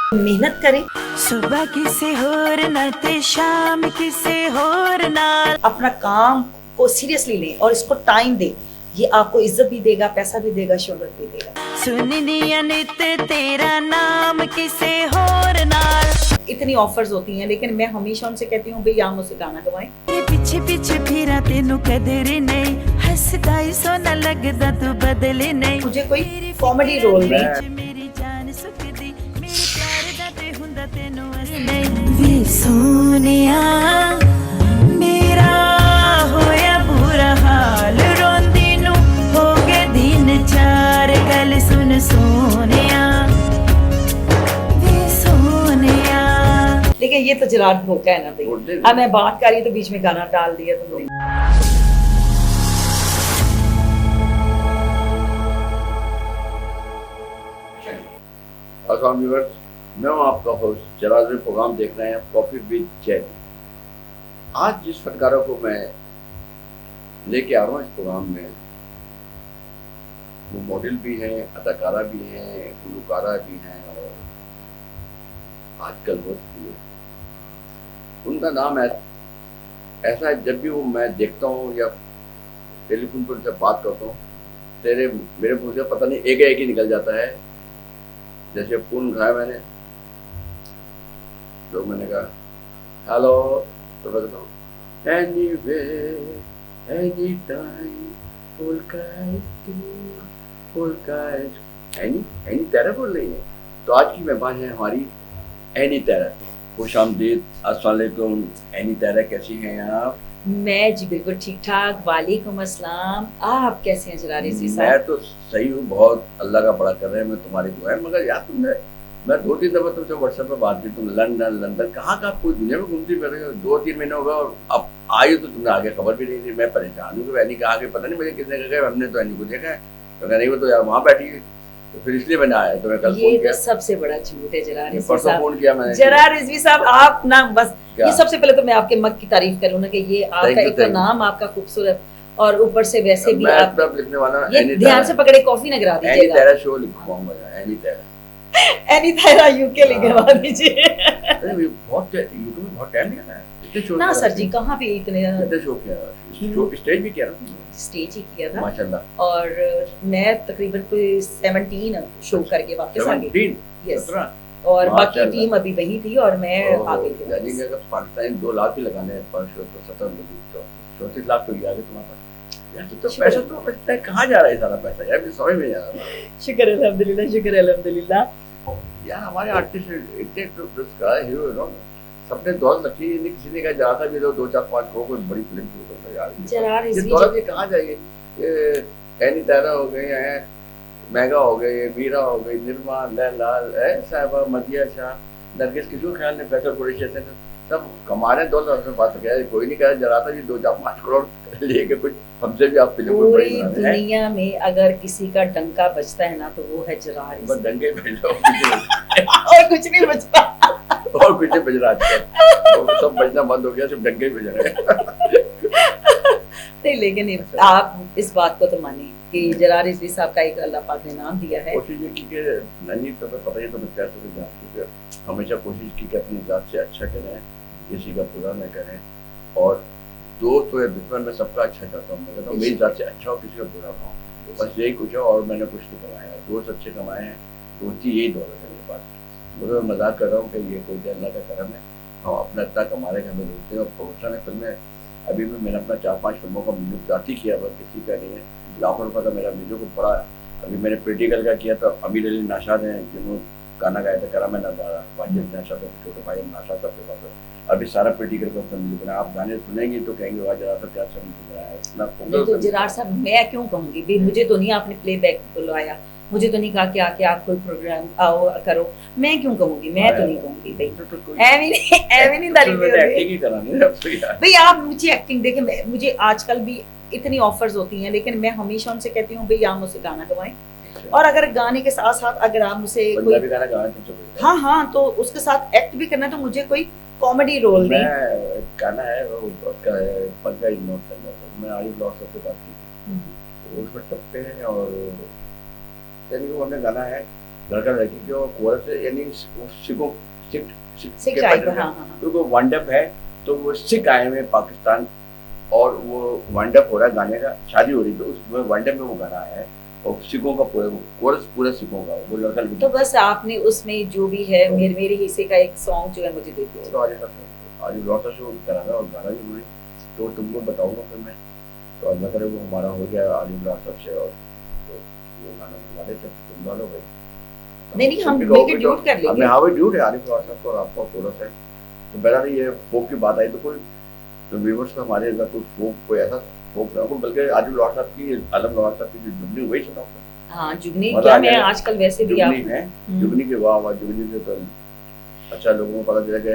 मेहनत करें, सुबह किसे होर ना ते शाम किसे होर नाल। अपना काम को सीरियसली लें और इसको टाइम दें। ये आपको इज्जत भी देगा, पैसा भी देगा, शोहरत भी देगा। सुननी नित तेरा नाम किसे होर नाल। इतनी ऑफर्स होती हैं, लेकिन मैं हमेशा उनसे कहती हूँ भाई आप मुझसे गाना गवाएं। तेरे पीछे पीछे फिरा तेनू कदर नहीं, हंसदा ही सोना लगदा तू बदले नहीं। मुझे कोई कॉमेडी रोल नहीं। मेरी जान सुखदी मेरे प्यार दा ते हुंदा तेनू अस नहीं। वे सोनिया मेरा होया बुरा हाल, रोंदी नू हो गए दिन चार। गल सुन सोनिया वे सोनिया। लेकिन ये तो जरार धोखा है ना भाई। अब मैं बात कर रही तो बीच में गाना डाल दिया तुमने। अस्सलाम व्यूअर्स, मैं हूं आपका होस्ट जरार। प्रोग्राम देख रहे हैं कॉफी विद जय। आज जिस फनकारों को मैं लेके आ रहा हूँ इस प्रोग्राम में, वो मॉडल भी हैं, अदाकारा भी हैं, गुलकारा भी हैं और आजकल बहुत भी है। उनका नाम है ऐसा है, जब भी वो मैं देखता हूँ या टेलीफोन पर उनसे बात करता हूँ, मेरे मुंह से पता नहीं एक ही निकल जाता है। जैसे फोन उठाया मैंने, तो मैंने कहा हेलो, तो मैं कहता हूँ एनीवे एनी टाइम फुल काइस एनी तेरा बोल रही है। तो आज की मेहमान है हमारी एनी तेरा। खुशामदीद, अस्सलाम वालेकुम। एनी तेरा कैसी हैं आप? मैं जी बिल्कुल ठीक ठाक, वालेकुम अस्सलाम। आप कैसे हैं जरार रिजवी साहब? मैं तो सही हूँ, बहुत अल्लाह का बड़ा कर रहे हैं, मैं तुम्हारी दुआ है। मगर यार मैं 2-3 दफा तुमसे व्हाट्सएप पे बात की, तुम लंदन कहाँ पूरी दुनिया में घूमती फिर रही हो। 2-3 महीने हो गए और अब आई तो तुमने आगे खबर भी नहीं दी। मैं परेशान हूँ कि एनी कहाँ गई, पता नहीं मुझे किसने कहा। हमने तो एनी को देखा है, तो नहीं वो तो यार वहाँ बैठी है, तो फिर इसलिए मैंने आया। तो मैं कल ये फोन किया, तो सबसे बड़ा झूठ है जरार रिजवी परसों साहब। फोन किया मैंने। जरार रिजवी साहब आप ना बस क्या? ये सबसे पहले तो मैं आपके मग की तारीफ करूँ ना कि ये आपका एक तो नाम आपका खूबसूरत, और ऊपर से वैसे भी मैं आप लिखने वाला ये ध्यान से पकड़े कॉफी ना गिरा एनी दीजिएगा। तेरा शो लिखवाऊंगा, एनी तेरा। एनी तेरा यूके लिखवा दीजिए। अरे बहुत यूट्यूब में बहुत टाइम लगा है। इतने शो ना सर जी, कहाँ पे इतने शो किया, शो स्टेज भी किया ना स्टेज ही किया था माशाल्लाह। और मैं तकरीबन कोई 17 शो करके वापस आ गई। 17 यस, 17 और बाकी माशाल्लाह। टीम अभी वही थी और मैं आ गई थी यानी वापस। कि अगर पाकिस्तान 2 लाख भी लगाने हैं पर शो तो 34 लाख तो ये आगे तुम्हारे पास। यार तो पैसा तो बचता है, कहाँ जा रहा है सारा पैसा यार, मुझे समझ में नहीं आ रहा। शुक्र अल्हम्दुलिल्लाह, शुक्र अल्हम्दुलिल्लाह। यार हमारे आर्टिस्ट इतने का हीरो है ना, सबने दौलत रखी है, किसी ने कहा जाता भी 2-4-5 करोड़ कोई बड़ी फिल्म शुरू करता है यार। जरार ये रिजवी दौलत ये कहाँ जाएगी? ये एनी तेरा हो गए हैं, मेगा हो गए, मीरा हो गई, निर्मा, लैलाल, साहिबा, मदिया शाह, नरगिस, किसी को ख्याल नहीं, फैसल कुरैशी से सब कमा रहे हैं दौलत में। बात क्या है, कोई नहीं कह जरा था जी 2-4-5 करोड़ लेके कुछ हमसे भी आप फिल्म पूरी दुनिया में अगर किसी का डंका बचता है ना तो वो है जरार बस दंगे भेजो और कुछ नहीं बचता। और कुछ नहीं बज रहा आजकल, सब बजना बंद हो गया, सिर्फ डंगे भेज रहे हैं। नहीं, लेकिन आप इस बात को तो माने कि जरार रिजवी साहब का एक अल्लाह पाक ने नाम दिया है। कोशिश ये की कि नहीं तो पता ही तो मैं क्या सोच जानती हूँ, हमेशा कोशिश की कि अपनी जात से अच्छा करें, किसी का बुरा न करें, और दोस्त हो या दुश्मन में सबका अच्छा करता हूँ। मैं कहता हूँ मेरी जात से अच्छा हो, किसी का बुरा ना हो, बस यही कुछ है। और मैंने कुछ नहीं कमाया, दोस्त अच्छे कमाए हैं, दोस्ती यही दौलत है मेरे पास। मुझे मैं मजाक कर रहा हूँ कि ये कोई अल्लाह का करम है, हम अपना इतना कमा रहे कि हमें रोकते हैं। और प्रोफेशनल फिल्में अभी भी मैंने अपना 4-5 फिल्मों का म्यूजिक जाती किया, बस किसी का नहीं है। लाखों रुपये का मेरा म्यूजिक को पड़ा। अभी मैंने प्रेटिकल का किया था, अमीर अली नाशाद हैं जिन्होंने गाना गाया था, करा मैं नजारा, वाजिब नाशाद का छोटे भाई नाशाद का फिर वापस अभी सारा प्रेटिकल का अपना म्यूजिक बनाया। आप गाने सुनेंगे तो कहेंगे वाह जरा तो क्या अच्छा म्यूजिक बनाया है, इतना नहीं तो जरार साहब मैं क्यों कहूँगी भाई, मुझे तो नहीं आपने प्लेबैक बुलवाया, मुझे तो नहीं कहा कि आके आप कोई प्रोग्राम आओ करो, मैं क्यों कहूँगी, मैं तो नहीं कहूँगी भाई। एवी नहीं तारीफ एक्टिंग ही करानी है अब तो यार। भाई। आप मुझे एक्टिंग देखे, मुझे आजकल भी इतनी ऑफर्स होती हैं, लेकिन मैं हमेशा उनसे कहती हूँ भाई आप मुझसे गाना गवाएं। और अगर गाने के साथ साथ अगर आप मुझसे कोई पंजाबी गाना गाना तो चल हाँ हाँ तो उसके साथ एक्ट भी करना, तो मुझे कोई कॉमेडी रोल नहीं। मैं गाना है वो उसका है पंगा इग्नोर करना, तो मैं आई ब्लॉग सबसे बात की थी, तो उसमें टप्पे हैं और यानी वो हमने गाना है लड़का लड़की के और कोरस है, यानी वो सिखों सिख सिख के ट्राइब, पैटर्न हाँ में, हाँ हाँ। तो वो वाइंडअप है, तो वो सिख आए हुए पाकिस्तान, और वो वाइंडअप हो रहा है गाने का, शादी हो रही, तो उसमें वाइंडअप में वो गाना है, और सिखों का पूरा कोरस पूरा सिखों का, वो लड़का लड़की। तो बस आपने उसमें जो भी है मेरे हिस्से का एक सॉन्ग जो है मुझे दे दो। तो आज लौटा शो कराना और गाना भी बोली, तो तुमको बताऊंगा फिर मैं, तो आज नगर वो हमारा हो गया आलिम राज साहब से, और तो वो गाना बनवा देते, तुम गा लो भाई। नहीं हम तुम भी मिलके गाओगे ड्यूट कर तो, अब लेंगे। मैं हाँ भाई ड्यूट है आलिम राज साहब को और आपका कोरस है, तो मेरा नहीं ये फोक की बात आई तो कोई, तो व्यूअर्स का हमारे अंदर कोई फोक, कोई ऐसा फोक ना हो, बल्कि आलिम राज साहब की, आलम राज साहब की जो जुगनी वही सुनाऊंगा। हाँ जुगनी मजा क्या, आ मैं जाएगा। आजकल वैसे भी जुगनी आप है, जुगनी के वाह वाह, जुगनी से तो अच्छा लोगों को पता चला कि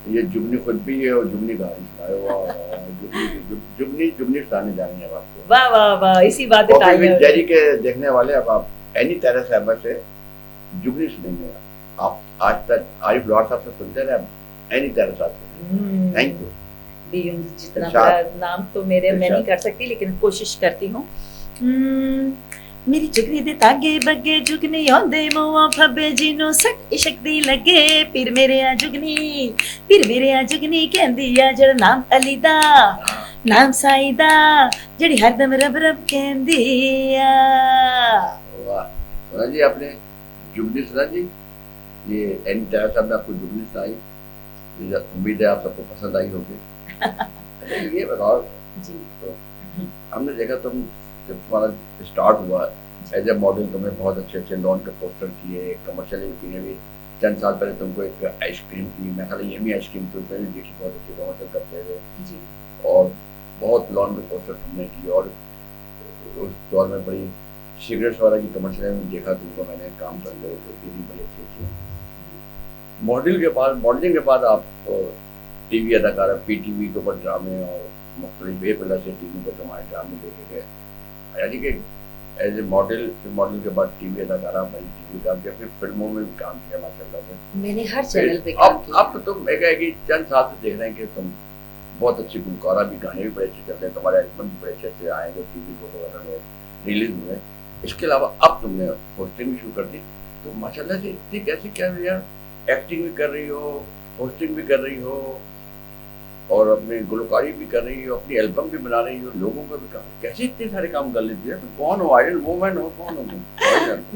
ये जुगनी खुद भी है और जुगनी गा रही है, वाह वाह, जुगनी जुगनी सुनाने जा रही है अब आपको। वाह वाह वाह, इसी बात और पे फिर जेरी के देखने वाले अब आप एनी तरह से अहमद से जुगनी सुनेंगे, आप आज तक आरिफ लॉर्ड साहब से सुनते रहे, अब एनी तरह साहब। Thank you. भी जितना इरशाद। बड़ा नाम तो मेरे मैं नहीं कर सकती, लेकिन कोशिश करती हूँ। मेरी जुगनी दे तागे बगे जुगनी आंदे मोआ फबे जिनो सट इश्क दी लगे, फिर मेरे आ जुगनी कहंदी आ जड़ नाम अली दा, नाम साई दा, जड़ी हरदम रब रब कहंदी आ। वाह सुना जी आपने जुगनी सुना जी, ये एनी तरह साहब ने आपको जुगनी सुनाई, उम्मीद है आप सबको पसंद आई होगी। अच्छा ये बताओ जी तो हमने देखा तुम जब तुम्हारा स्टार्ट हुआ एज ए मॉडल, तुमने बहुत अच्छे अच्छे लॉन के पोस्टर किए, कमर्शियल किए भी, चंद साल पहले तुमको एक आइसक्रीम की, मैं ख्याल ये भी आइसक्रीम थी, उसमें भी देखी बहुत अच्छी कमर्शियल करते हुए, जी और बहुत लॉन के पोस्टर तुमने किए, और उस दौर में बड़ी सिगरेट्स वाला की कमर्शियल में देखा तुमको मैंने काम करते हुए, तो भी बड़ी अच्छी अच्छी। मॉडलिंग के बाद आप टीवी अदाकारा पीटीवी के ऊपर ड्रामे और मुख्तलिफ ए+ से टीवी पर तुम्हारे ड्रामे देखे गए, यानी कि एज ए मॉडल के बाद टीवी अदाकारा बनी, टीवी काम किया, फिर फिल्मों में भी काम किया माशाल्लाह से। मैंने हर चैनल पे काम किया। अब तो तुम एक है कि चंद साल से देख रहे हैं कि तुम बहुत अच्छी गुलकारा भी, गाने भी बड़े अच्छे चल रहे हैं, तुम्हारे एल्बम भी बड़े अच्छे अच्छे आए जो टीवी को वगैरह में रिलीज हुए। इसके अलावा अब तुमने होस्टिंग भी शुरू कर दी, तो माशाल्लाह से इतनी कैसे क्या यार, एक्टिंग भी कर रही हो, होस्टिंग भी कर रही हो, और अपनी गुलकारी भी कर रही हो, अपनी एल्बम भी बना रही हो, लोगों का भी काम, कैसे इतने सारे काम कर लेती है? तो कौन हो, आइडल वुमन हो, कौन हो तुम?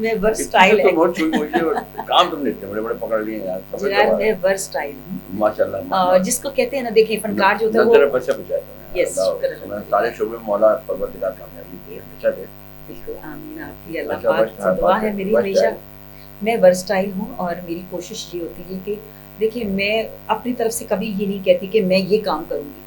मैं वर्सटाइल तो बहुत छुई मुझे, और काम तुमने इतने बड़े बड़े पकड़ लिए यार, समझ यार लो मैं वर्सटाइल हूँ। माशाल्लाह। जिसको कहते हैं ना, देखिए फनकार जो होता है नजर वो, बच्चा बचाया तुम्हें। Yes, शुक्र मैं है। सारे शोबे में मौला परवरदिगार कामयाबी दे, हमेशा दे। बिल्कुल आमीन, आपकी अल्लाह अच्छा, पाक बस से दुआ है मेरी हमेशा। versatile। मैं वर्सटाइल हूँ, और मेरी कोशिश ये होती है कि देखिए मैं अपनी तरफ से कभी ये नहीं कहती कि मैं ये काम करूँगी,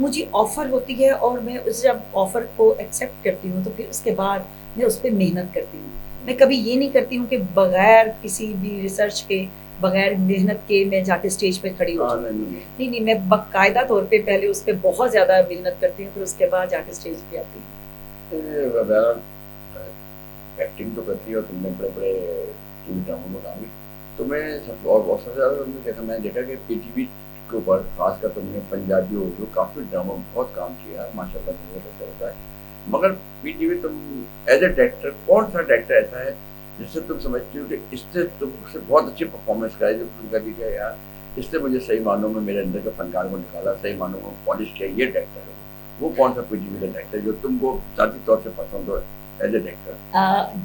मुझे ऑफर होती है और मैं उस जब ऑफर को एक्सेप्ट करती हूँ तो फिर उसके बाद मैं उस पर मेहनत करती हूँ। मैं कभी ये नहीं करती हूँ कि बगैर किसी भी रिसर्च के, बगैर मेहनत के मैं जाके स्टेज पे खड़ी हो जाऊँ। नहीं, मैं बाकायदा तौर पे पहले उस पर बहुत ज़्यादा मेहनत करती हूँ, फिर उसके बाद जाके स्टेज पे आती हूँ। एक्टिंग तो करती है और तुमने बड़े बड़े टीवी ड्रामों में काम किया, तो मैं सब और सबसे ज़्यादा मैंने देखा कि पीटीवी के ऊपर खासकर तुमने पंजाबी उर्दू काफ़ी ड्रामों में बहुत काम किया माशाल्लाह, बहुत अच्छा होता है। मगर पीटीवी तुम एज ए डायरेक्टर, कौन सा डायरेक्टर ऐसा है जिससे तुम समझती हो कि इससे तुमसे बहुत अच्छी परफॉर्मेंस कराई, जो तुम कह दी कि यार इससे मुझे सही मानों में मेरे अंदर के फनकार को निकाला, सही मानों में पॉलिश किया, ये डायरेक्टर है वो कौन सा पीटीवी का डायरेक्टर जो तुमको ज़ाती तौर से पसंद हो एज ए डायरेक्टर?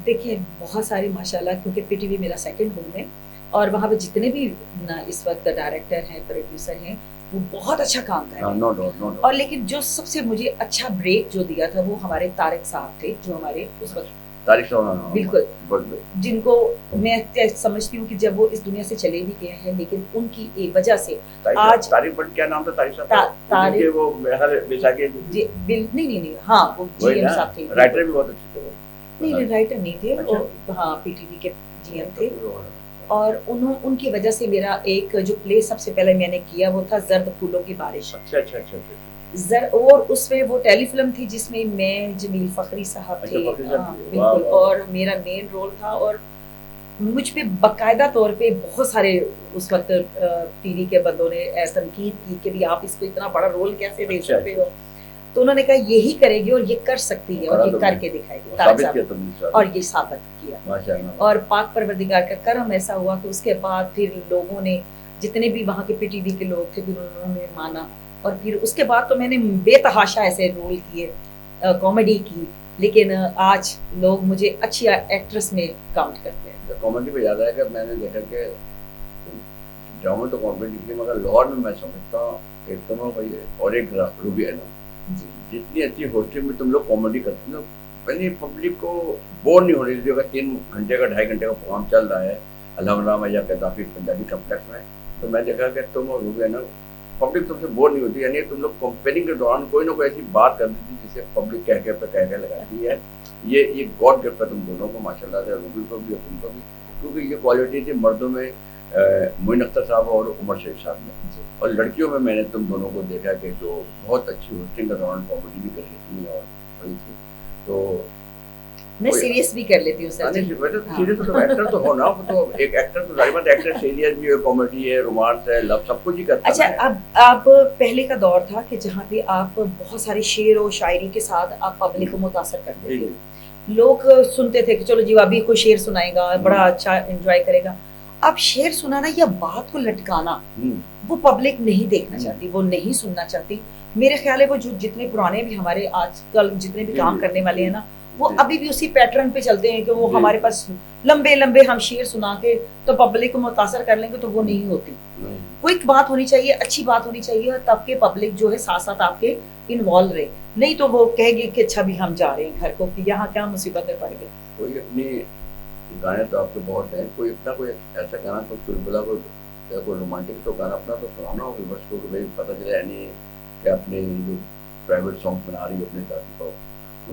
देखिए बहुत सारे माशाल्लाह, क्योंकि पीटीवी मेरा सेकंड होम है, और वहाँ पे जितने भी ना इस वक्त डायरेक्टर हैं, प्रोड्यूसर हैं, वो बहुत अच्छा काम कर रहे हैं। No doubt. और लेकिन जो सबसे मुझे अच्छा ब्रेक जो दिया था वो हमारे तारिक साहब थे, जो हमारे उस वक्त तारिक साहब, बिल्कुल, जिनको मैं समझती हूँ कि जब वो इस दुनिया से चले भी गए हैं, लेकिन उनकी एक वजह से आज तारिक बट क्या नाम था तारिक साहब? तारिक वो बैसाखी नहीं, हाँ वो जीएम साहब थे, राइटर भी बहुत अच्छे थे वो। नहीं राइटर नहीं थे, हाँ पीटीवी के जीएम थे, और उनकी वजह से मेरा एक जो प्ले सबसे पहले मैंने किया वो था जर्द फूलों की बारिश। अच्छा। और उसमें वो टेलीफिल्म थी जिसमें मैं जमील फखरी साहब थे, बिल्कुल, और मेरा मेन रोल था, और मुझ पे बाकायदा तौर पे बहुत सारे उस वक्त टीवी के बंदों ने ऐसा तनकीद की कि भी आप इसको इतना बड़ा रोल कैसे दे सकते हो। तो उन्होंने कहा यही करेगी और ये कर सकती है और ये करके दिखाएगी तारक साबित किया साहब तुमने, और ये साबित किया। माशाअल्लाह। और पाक परवरदिगार का करम ऐसा हुआ कि उसके बाद फिर लोगों ने, जितने भी वहाँ के पीटीवी के लोग थे, फिर उन्होंने माना। और फिर उसके बाद तो मैंने बेतहाशा ऐसे रोल किए, कॉमेडी की, लेकिन आज लोग मुझे अच्छी एक्ट्रेस में काउंट करते हैं। कॉमेडी पे याद आया कि मैंने देखा कि ड्रामा तो कॉमेडी की, मगर लाहौर में मैं समझता हूँ एक तमा भाई और एक रूबी एनम, जितनी अच्छी होस्टिंग में तुम लोग कॉमेडी करते हो, पहले पब्लिक को बोर नहीं होने देती। अगर 3 घंटे का 2.5 घंटे का प्रोग्राम चल रहा है अलहमरामा या कदाफी पंजाबी कम्प्लेक्स में, तो मैं देखा कि तुम और रूबी एनम पब्लिक तुमसे बोर नहीं होती। यानी तुम लोग कंपेयरिंग के दौरान कोई ना कोई ऐसी बात कर देती जिसे पब्लिक कह लगाती है। ये गॉड गिफ्ट है तुम दोनों को माशाल्लाह से, रूबी को भी और तुमको भी, क्योंकि ये क्वालिटी थी मर्दों में मोइन अख्तर साहब और उमर शेख साहब ने, और लड़कियों में मैंने तुम दोनों को देखा कि जो बहुत अच्छी होस्टिंग के दौरान कॉमेडी भी कर लेती है और बड़ी थी। तो मैं सीरियस भी कर लेती हूँ सर। सीरियस तो एक्टर तो हो ना, तो एक एक्टर तो जाहिर बात एक्टर सीरियस भी है, कॉमेडी है, रोमांस है, लव, सब कुछ ही करता है। अच्छा, अब आप पहले का दौर था कि जहाँ पे आप बहुत सारे शेर और शायरी के साथ आप पब्लिक को मुतासर करते थे। लोग सुनते थे कि चलो जी अभी कोई शेर सुनाएगा, बड़ा अच्छा एंजॉय करेगा। अब शेर सुनाना या बात को लटकाना वो पब्लिक नहीं देखना चाहती, वो नहीं सुनना चाहती। मेरे ख्याल है वो जो जितने पुराने भी हमारे आजकल जितने भी काम करने वाले हैं ना, वो अभी भी उसी पैटर्न पे चलते हैं कि वो हमारे पास लंबे लंबे हम शेर सुना के तो पब्लिक को मुतासर कर लेंगे, तो वो नहीं होती। क्विक बात होनी चाहिए, अच्छी बात होनी चाहिए, और तब के पब्लिक जो है साथ साथ आपके इन्वॉल्व रहे, नहीं तो वो कहेगी कि अच्छा भी हम जा रहे हैं घर को, कि यहाँ क्या मुसीबत में पड़ गए। कोई अपनी गाने तो आपके बहुत हैं, कोई इतना कोई ऐसा गाना तो चुलबुला कोई रोमांटिक तो गाना अपना तो सुनाना हो बस को, भाई पता चले यानी कि अपने जो प्राइवेट सॉन्ग बना रही है अपने साथी को,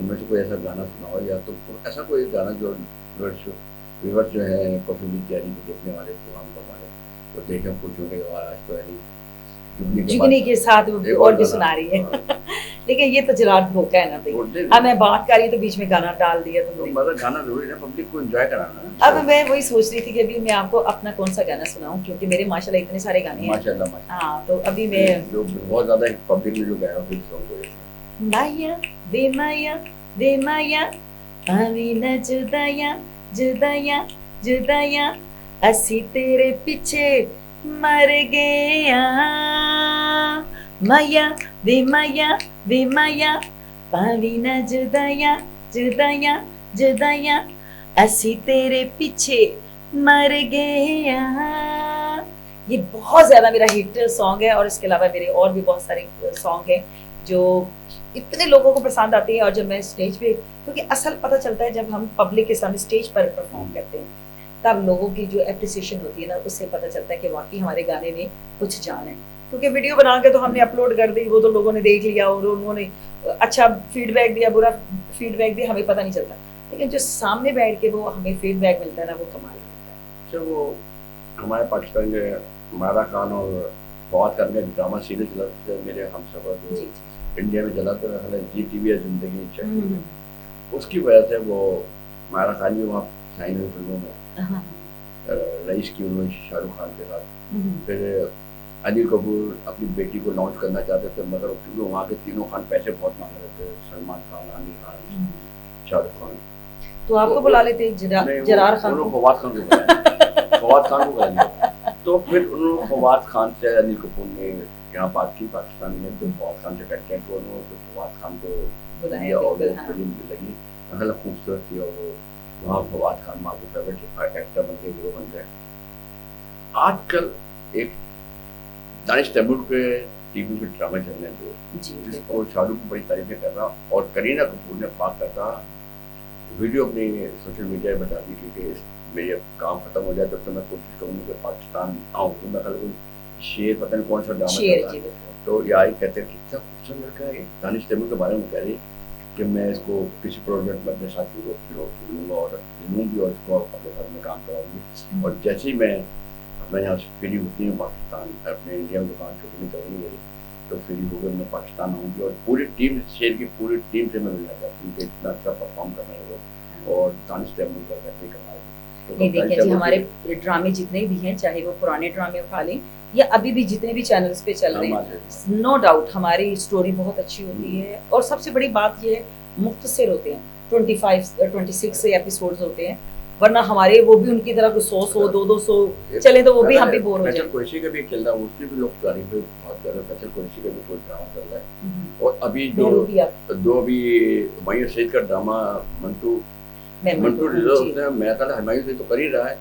उनमें से कोई ऐसा गाना सुनाओ, या तो ऐसा कोई गाना जो व्यूअर्स जो है कॉफी की तैयारी को देखने वाले प्रोग्राम को हमारे तो देखें खुश हो गए, आज तो यानी जुगनी के साथ और भी सुना रही है। लेकिन ये तो जरा धोखा है ना भाई, अब मैं बात कर रही तो बीच में गाना डाल दिया तुमने। मतलब गाना जरूरी है पब्लिक को एंजॉय कराना। अब मैं वही सोच रही थी कि अभी मैं आपको अपना कौन सा गाना सुनाऊं, क्योंकि मेरे माशाल्लाह इतने सारे गाने हैं। माशाल्लाह। हाँ, तो अभी मैं जो बहुत ज्यादा पब्लिक में जो गाया फिर सॉन्ग माया वे माया आवी न जुदाया जुदाया जुदाया असी तेरे पीछे मर गया, माया वे माया पावी न जुदाया जुदाया जुदाया असी तेरे पीछे मर गया। ये बहुत ज्यादा मेरा हिट सॉन्ग है, और इसके अलावा मेरे और भी बहुत सारे सॉन्ग हैं जो इतने लोगों को पसंद आते हैं। और जब मैं स्टेज पे, क्योंकि असल पता चलता है जब हम पब्लिक के सामने स्टेज पर परफॉर्म करते हैं, तब लोगों की जो एप्रिसिएशन होती है ना, उससे पता चलता है कि वाकई हमारे गाने में कुछ जान है। क्योंकि वीडियो बना के तो हमने अपलोड कर दी, वो तो लोगों ने देख लिया और उन्होंने अच्छा फीडबैक दिया, बुरा फीडबैक दिया, हमें पता नहीं चलता। लेकिन जो सामने बैठ के वो हमें फीडबैक मिलता है ना, वो कमाल होता है। जब वो हमारे पाकिस्तान के मारा खान और फवाद खान का ड्रामा सीरीज चला, मेरे हम सफर इंडिया में चला, तो जी टीवी है जिंदगी, उसकी वजह से वो मारा खान भी वहाँ साइन हुई फिल्मों में, रईस की उन्होंने शाहरुख खान के साथ। फिर अनिल कपूर अपनी बेटी को लॉन्च करना चाहते थे, मगर क्योंकि वहाँ के तीनों खान पैसे बहुत मांग रहे थे, सलमान खान, आमिर खान, शाहरुख खान, तो आपको बुला लेते जरार खान को, फवाद खान को फवाद खान को बुला। तो फिर उन्होंने फवाद खान से अनिल कपूर ने यहाँ बात की पाकिस्तान में, तो फवाद खान से कंटेक्ट को उन्होंने फवाद खान को बुलाया और फिल्म लगी, मतलब खूबसूरत थी, और वो वहाँ फवाद खान माँ को फेवरेट एक्टर बन गए, हीरो बन गए। आजकल एक दानिश तैमूर के टीवी पे ड्रामा चल रहे हैं जिसको शाहरुख को बड़ी तारीफें कर रहा, और करीना कपूर ने पाक करता वीडियो अपनी सोशल मीडिया में बता दी कि मेरे काम खत्म हो जाए तब तो मैं कोशिश करूँगी कि पाकिस्तान आऊँ। तो मैं कल शेर पता नहीं कौन सा ड्रामा चल रहा है, तो यार कहते हैं कितना खूबसूरत लड़का है, दानिश तैमूर के बारे में कह रही कि मैं इसको किसी प्रोजेक्ट में अपने साथ लूँगा और लूँगी और इसको अपने साथ में काम कराऊंगी। और जैसे ही मैं अपना यहाँ से फ्री होती हूँ पाकिस्तान, अपने इंडिया में दुकान छुट्टी नहीं करेंगी मेरी, तो फ्री होकर मैं पाकिस्तान आऊँगी और पूरी टीम, शेर की पूरी टीम से मैं मिलना चाहती हूँ कि इतना अच्छा परफॉर्म करना है लोग, और दानिश तैमूर का कहते कमाल। तो नहीं कप्तानी देखिए जी, चालू हमारे की। ड्रामे जितने भी हैं, चाहे वो पुराने ड्रामे उठा लें या अभी भी जितने भी चैनल्स पे चल रहे हम हैं, आते हैं। नो डाउट हमारी स्टोरी बहुत अच्छी होती है। और सबसे बड़ी बात ये है, मुख्तसर होते हैं, 25 26 एपिसोड्स होते हैं। वरना हमारे वो भी उनकी तरह 100 200 चले तो वो भी हम भी बोर हो फैसल जाए। कुरैशी का भी चल रहा है, उसकी भी लोग तारीफ बहुत कर रहे हैं। फैसल कुरैशी का भी कोई ड्रामा चल रहा है। और अभी जो बहरूपिया, दो अभी हुमायूं सईद का ड्रामा मंटू रिजर्व जी। उसने, मेरा ख्याल है हुमायूं सईद तो कर ही रहा है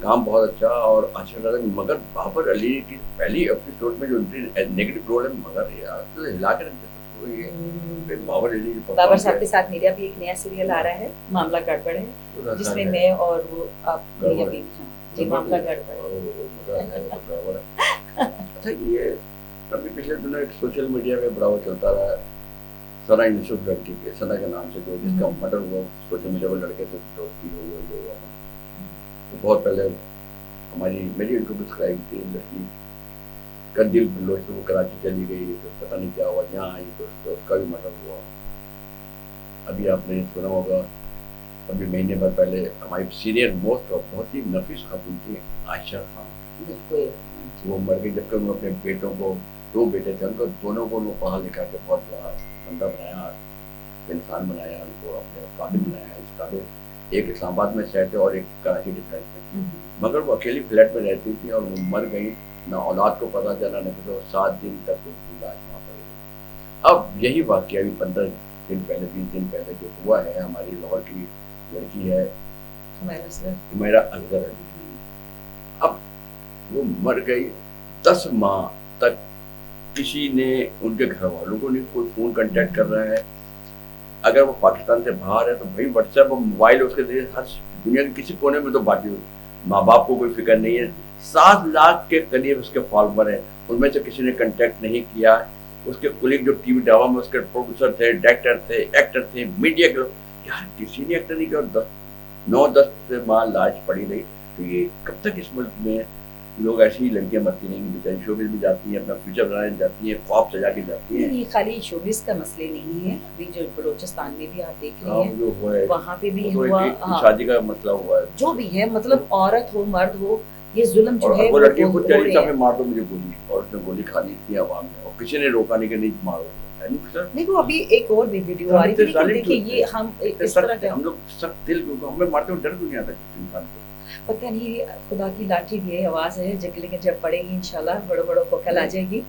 काम बहुत अच्छा और अच्छा लगा। मगर बाबर अली की पहली एपिसोड में जो नेगेटिव रोल है, मगर यार तो हिला के रख देता तो ये बाबर अली की बाबर साहब के साथ मेरा भी एक नया सीरियल आ रहा है, मामला गड़बड़ है, performance जिसमें है। मैं और वो आप गड़बड़ अभी हाँ, जी मामला गड़बड़ है। मजा आता है, बराबर है। अच्छा ये अभी पिछले दिनों एक सोशल मीडिया पे बड़ा वो चलता रहा है, सना यूसुफ लड़की के, सना के नाम से जो जिसका मर्डर हुआ सोशल मीडिया पर, लड़के से दोस्ती हो गई जो हुआ। तो बहुत पहले हमारी मेरी इंटरव्यू कराई थी लड़की का दिल बिल्लो से, वो कराची चली गई तो पता नहीं क्या हुआ, यहाँ आई तो उसका भी मर्डर हुआ। अभी आपने सुना होगा, अभी महीने भर पहले हमारी सीनियर मोस्ट और बहुत ही नफीस खातून थी आयशा खान, बिल्कुल वो मर गई। जबकि उन्होंने अपने बेटों को, 2 बेटे थे उनको, दोनों को उन्होंने पढ़ा लिखा के बहुत बड़ा बंदा बनाया, इंसान बनाया, उनको अपने काबिल बनाया। इस काबिल एक इस्लामाबाद में सेट है और एक कराची डिफेंस में। मगर वो अकेली फ्लैट में रहती थी और वो मर गई, ना औलाद को पता चला न कुछ, 7 दिन तक उनकी लाश वहाँ पड़ी रही। अब यही वाकया अभी 15 दिन पहले 20 दिन पहले जो हुआ है, हमारी लाहौर की लड़की है हुमैरा असगर अली, अब वो मर गई। 10 माह तक किसी ने, उनके घर वालों को नहीं कोई फोन कांटेक्ट कर रहा है। अगर वो पाकिस्तान से बाहर है तो भाई व्हाट्सएप और मोबाइल उसके जरिए हर दुनिया के किसी कोने में तो बाकी हो। माँ बाप को कोई फिक्र नहीं है। 7 लाख के करीब उसके फॉलोवर हैं, उनमें से किसी ने कांटेक्ट नहीं किया। उसके कुलीग जो टीवी ड्रामा में उसके प्रोड्यूसर थे, डायरेक्टर थे, एक्टर थे, मीडिया के, यार किसी ने एक्टर नहीं किया। 9-10 माह लाश पड़ी रही। तो ये कब तक इस मुल्क में लोग ऐसी ही लड़कियां मरती रहेंगी, बेचारी शोबिस भी जाती हैं, अपना फ्यूचर बनाने जाती हैं, ख्वाब सजा के जाती हैं। ये खाली शोबिस का मसले नहीं है, अभी जो बलूचिस्तान में भी आप देख रहे हैं, जो हुआ है वहाँ पे भी वो तो हुआ, एक हाँ, शादी का मसला हुआ है। जो भी है, मतलब औरत हो मर्द हो, ये जुल्म जो और है वो लड़की खुद हो कह रहे रही था, हैं। मैं मार दो मुझे गोली, और उसने गोली खा ली थी आवाम में, और किसी ने रोका नहीं कि नहीं मारो। देखो अभी एक और भी वीडियो आ रही थी, लेकिन देखिए ये हम इस तरह का, हम लोग सख्त दिल को हमें मारते हुए डर दुनिया तक इंसान को। पता नहीं खुदा की लाठी भी है, आवाज है, लेकिन जब पड़ेगी इंशाल्लाह बड़ो बड़ो को कल आ जाएगी।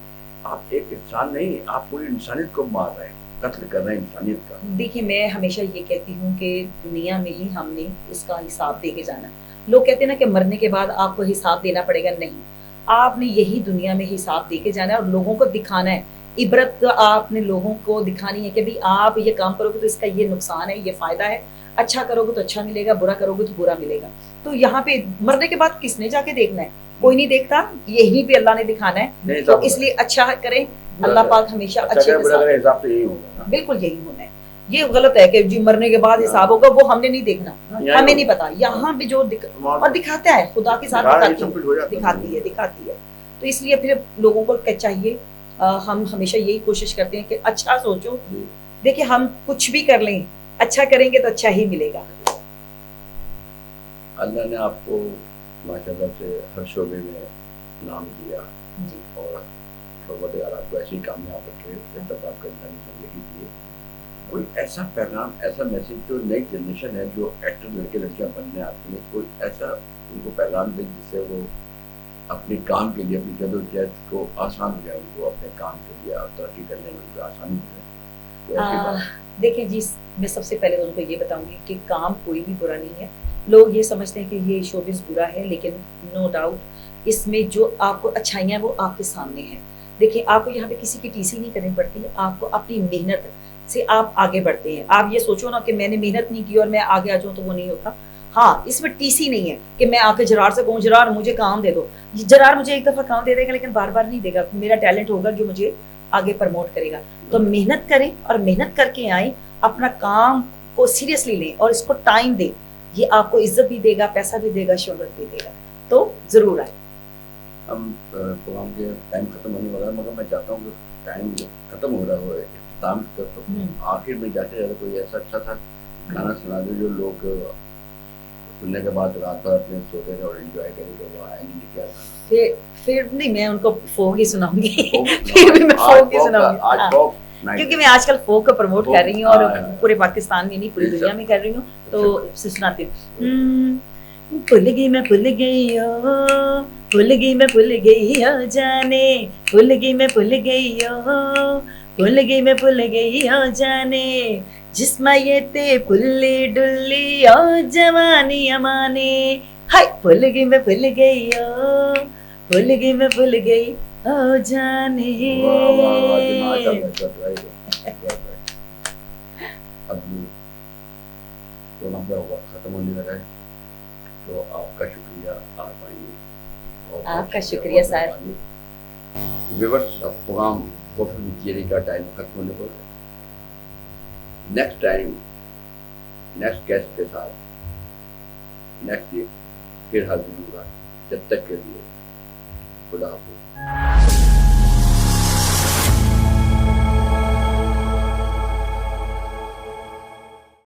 आप एक इंसान नहीं, आप पूरी इंसानियत को मार रहे हैं, कत्ल कर रहे हैं इंसानियत का। देखिए मैं हमेशा ये कहती हूँ कि दुनिया में ही हमने इसका हिसाब दे के जाना। लोग कहते हैं ना कि मरने के बाद आपको हिसाब देना पड़ेगा, नहीं, आपने यही दुनिया में हिसाब दे के जाना है और लोगों को दिखाना है। इबरत आपने लोगों को दिखानी है कि भाई आप ये काम करोगे तो इसका ये नुकसान है, ये फायदा है, अच्छा करोगे तो अच्छा मिलेगा, बुरा करोगे तो बुरा मिलेगा। तो यहाँ पे मरने के बाद किसने जाके देखना है? कोई नहीं देखता, यही पे अल्लाह ने दिखाना है। तो इसलिए अच्छा करें, अल्लाह पाक हमेशा अच्छे हिसाब तो यही होगा ना? बिल्कुल यही होना है। ये गलत है कि जी मरने के बाद हिसाब होगा, वो हमने नहीं देखना, हमें नहीं पता। यहाँ भी जो और दिखाता है, खुदा के साथ दिखाती है। तो इसलिए फिर लोगों को क्या चाहिए, हम हमेशा यही कोशिश करते हैं कि अच्छा सोचो। देखिए हम कुछ भी कर लें, अच्छा करेंगे तो अच्छा ही मिलेगा। अल्लाह ने आपको माशाल्लाह से हर शोबे में नाम दिया जी। और भगवत यार आपको ऐसे ही कामयाब रखे, जब तक आपका इंसानी जिंदगी दिए। कोई ऐसा पैगाम, ऐसा मैसेज जो नई जनरेशन है, जो एक्टर लड़के लड़कियां बनने आती है, कोई ऐसा उनको पैगाम दे जिससे वो अपने काम के लिए, अपनी जदोजहद को आसान हो जाए, उनको अपने काम के लिए और तरक्की करने में उनको आसानी हो जाए। देखिए जी, मैं सबसे पहले उनको ये बताऊंगी कि काम कोई भी बुरा नहीं है। लोग ये समझते हैं कि ये शोबिज़ बुरा है, लेकिन नो डाउट इसमें जो आपको अच्छाइयाँ वो आपके सामने हैं। देखिए आपको यहाँ पे किसी की टीसी नहीं करनी पड़ती है, आपको अपनी मेहनत से आप आगे बढ़ते हैं। आप ये सोचो ना कि मैंने मेहनत नहीं की और मैं आगे आ जाऊँ, तो वो नहीं होता। हाँ, इसमें टीसी नहीं है कि मैं आके जरार से कहूँ जरार मुझे काम दे दो। जरार मुझे एक दफ़ा काम दे देगा, लेकिन बार बार नहीं देगा। मेरा टैलेंट होगा जो मुझे आगे प्रमोट करेगा। तो मेहनत करें और मेहनत करके आए, अपना काम को सीरियसली लें और इसको टाइम दें। ये आपको इज्जत भी देगा, पैसा भी देगा, शोहरत भी देगा। तो ज़रूर आए। हम प्रोग्राम के टाइम खत्म होने वाला है, मगर मैं चाहता हूँ कि टाइम खत्म हो रहा हो, इख्तिताम तो आखिर में जाते जाते कोई ऐसा अच्छा सा गाना सुना दो जो लोग सुनने के बाद रात भर अपने सोते रहे और एंजॉय करेंगे वो आएंगे क्या गाना फिर नहीं, मैं उनको फोक ही सुनाऊंगी। फोक फिर भी मैं आज फोक ही सुनाऊंगी, आज हाँ। फोक नाइट क्योंकि मैं आजकल फोक को प्रमोट कर रही हूँ और हाँ, हाँ। पूरे पाकिस्तान में नहीं, पूरी अच्छा। दुनिया में कर रही हूँ, तो सुनाती हूँ। भूल गई मैं भूल गई ओ, भूल गई मैं भूल गई ओ जाने, भूल गई मैं भूल गई ओ, भूल गई मैं भूल गई ओ जाने, जिस्मा ये ते पुल्ली डुल्ली ओ जवानी अमाने, हाय भूल गई मैं भूल गई ओ, भूल गई मैं भूल गई ओ जाने। वाह वाह वाह दिमाग का बचत भाई। अब प्रोग्राम का वक्त खत्म होने लगा है, तो आपका शुक्रिया आप आइए। आपका शुक्रिया सर। व्यूअर्स, अब प्रोग्राम कॉफी विद जेरी का टाइम खत्म होने पर नेक्स्ट टाइम नेक्स्ट गेस्ट के साथ नेक्स्ट डे फिर हाजिर होगा। जब तक के लिए खुदा हाफिज़।